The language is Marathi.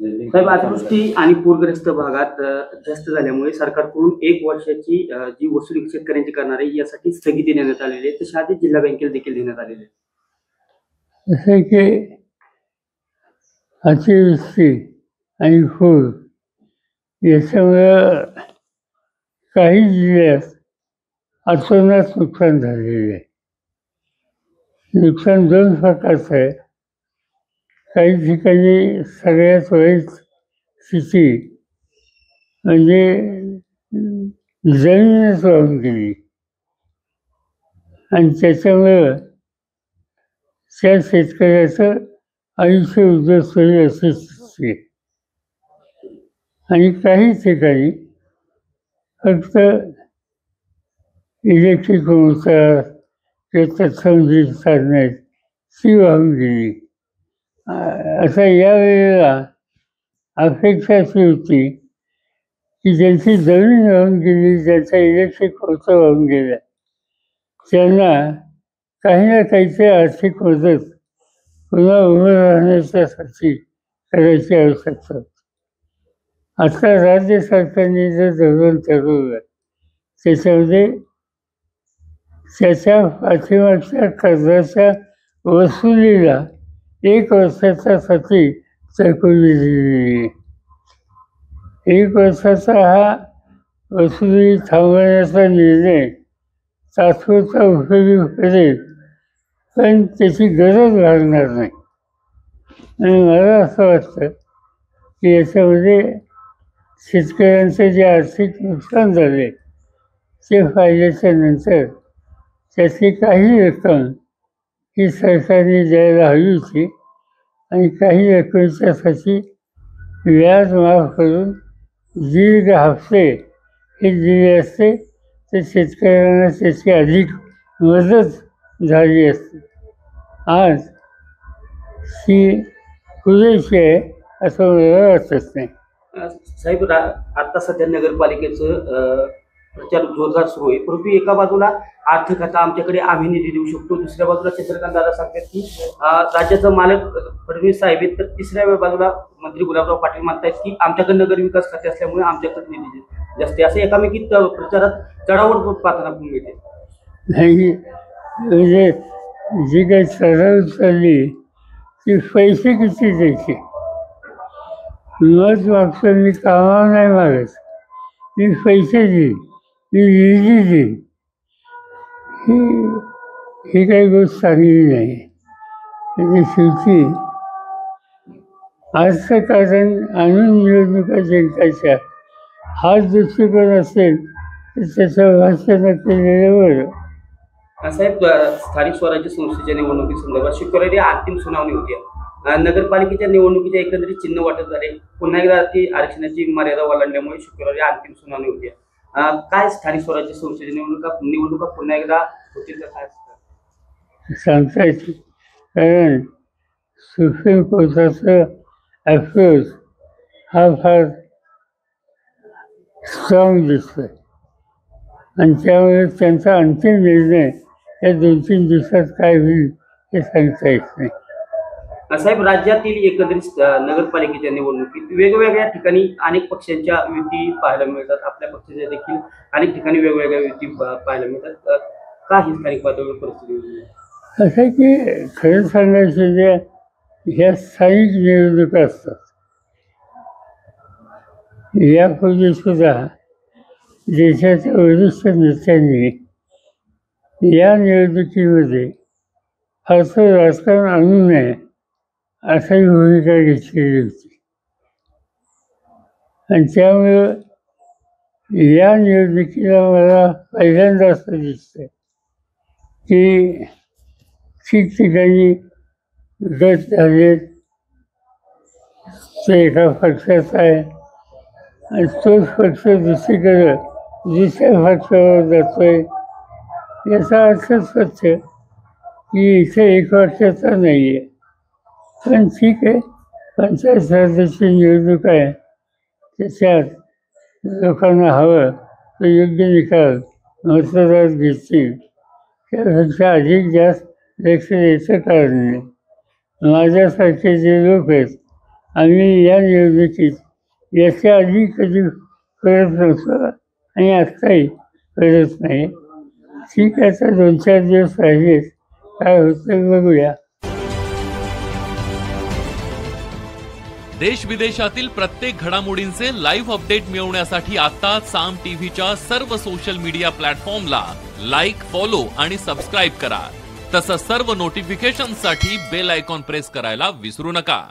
साहेब, अतिवृष्टी आणि पूरग्रस्त भागात जास्त झाल्यामुळे सरकारकडून 1 वर्षाची जी वसुली शेतकऱ्यांची करणार आहे यासाठी स्थगिती देण्यात आलेली आहे. तशी आधी जिल्हा बँकेला देखील देण्यात आलेली आहे. जसे की अतिवृष्टी आणि पूर याच्यामुळं काही जिल्ह्यात अतोनात नुकसान झालेले आहे. नुकसान दोन प्रकारचं आहे. काही ठिकाणी सगळ्यात वाईट स्थिती म्हणजे जमीनच वाहून गेली आणि त्याच्यामुळं त्या शेतकऱ्याचं आयुष्य उद्ध्वस्त होईल अशी स्थिती आहे. आणि काही ठिकाणी फक्त इलेक्ट्रिक मोटार किंवा तत्संबंधित साधनं आहेत ती वाहून गेली. आता यावेळेला अपेक्षा अशी होती की ज्यांची जमीन वाहून गेली, ज्यांचा इलेक्ट्रिक मोटार वाहून गेला, त्यांना काही ना काहीतरी आर्थिक मदत पुन्हा उभं राहण्याच्यासाठी करायची आवश्यकता होती. आता राज्य सरकारने जे धोरण ठरवलं त्याच्यामध्ये त्याच्या पाठीमागच्या कर्जाच्या वसुलीला 1 वर्षासाठी तरतुदी दिलेली आहे. 1 वर्षाचा हा वसुली थांबवण्याचा निर्णय तात्पुरता उपयोगी पडेल, पण त्याची गरज लागणार नाही. आणि मला असं वाटतं की याच्यामध्ये शेतकऱ्यांचं जे आर्थिक नुकसान झाले ते पाहिल्याच्या नंतर त्याची काही रक्कम ही सरकारने द्यायला हवी होती आणि काही रकमेच्यासाठी व्याज माफ करून दीर्घ हप्ते हे दिले असते तर शेतकऱ्यांना त्याची अधिक मदत झाली असते. आज ही पुरेशी आहे असं मला वाटत नाही. साहेब, आता सध्या नगरपालिकेचं प्रचार जोरदार सुरू आहे, परंतु एका बाजूला आर्थिक खाता आमच्याकडे आम्ही निधी देऊ शकतो, दुसऱ्या बाजूला चंद्रकांत दादा सांगतात की राज्याचा मालक फडणवीस साहेब आहेत, तर तिसऱ्या बाजूला मंत्री गुलाबराव पाटील म्हणतायत की आमच्याकडे नगर विकास खाते असल्यामुळे आमच्याकडे निधी जास्त आहे. असं एकामेकी प्रचारात चढावड पाहताना मिळते. नाही म्हणजे जी काही चढाव चालली ती पैसे किती द्यायचे मत मागतो. मी कामावर नाही मागत, मी पैसे देईन, मी निधी देईन. ही काही गोष्ट चांगली नाही. म्हणजे शेवटी अर्थकारण आणून निवडणुका जिंकायच्या हा दृष्टिकोन असेल तर त्याचं भाष्य केलेलं बरं. साहेब, स्थानिक स्वराज्य संस्थेच्या निवडणुकीसंदर्भात शुक्रवारी अंतिम सुनावणी होती. नगरपालिकेच्या निवडणुकीच्या एकंदरीत चिन्ह वाटप झाले. पुन्हा एकदा ती आरक्षणाची मर्यादा ओलांडल्यामुळे शुक्रवारी अंतिम सुनावणी होती. काय स्थानिक स्वराज्य संस्थेच्या निवडणुका पुन्हा एकदा होतील का काय सांगता येते? कारण सुप्रीम कोर्टाचा अप्रोच हा फार स्ट्रॉंग दिसतोय आणि त्यामुळे त्यांचा अंतिम निर्णय या 2-3 दिवसात काय होईल हे सांगता येत नाही. साहेब, राज्यातील एकंदरीत नगरपालिकेच्या निवडणुकीत वेगवेगळ्या ठिकाणी अनेक पक्षांच्या युती पाहायला मिळतात. आपल्या पक्षाच्या देखील अनेक ठिकाणी वेगवेगळ्या युती पाहायला मिळतात. का ही स्थानिक पातळीवर परिस्थिती? असं की खरं सांगायचं जे ह्या स्थानिक निवडणुका असतात यापूर्वी सुद्धा देशाच्या वरिष्ठ नेत्यांनी या निवडणुकीमध्ये फारसं राजकारण आणू नये अशी भूमिका घेतलेली होती. आणि त्यामुळं या निवडणुकीला मला पहिल्यांदा असं दिसतंय की ठिकठिकाणी गट झालेत. ते एका पक्षाचा आहे आणि तोच पक्ष दुसरीकडे दुसऱ्या पक्षावर जातोय. याचा अर्थ स्वच्छ की इथे एकवाक्याचा नाही आहे. पण ठीक आहे, पंचायत राजाची निवडणूक आहे, त्याच्यात लोकांना हवं तर योग्य निकाल मतदार घेतील. त्यापेक्षा अधिक जास्त लक्ष द्यायचं कारण नाही. माझ्यासारखे जे लोक आहेत आम्ही या निवडणुकीत याच्या आधी कधी करत नव्हतं आणि आत्ताही करत नाही. ठीक आहे, आता 2-4 दिवस राहिलेत, काय होतं बघूया. देश विदेशातील प्रत्येक घडामोडींचे लाईव्ह अपडेट मिळवण्यासाठी आता साम टीव्हीच्या सर्व सोशल मीडिया प्लॅटफॉर्मला लाईक, फॉलो आणि सबस्क्राईब करा. तसंच सर्व नोटिफिकेशनसाठी बेल आयकॉन प्रेस करायला विसरू नका.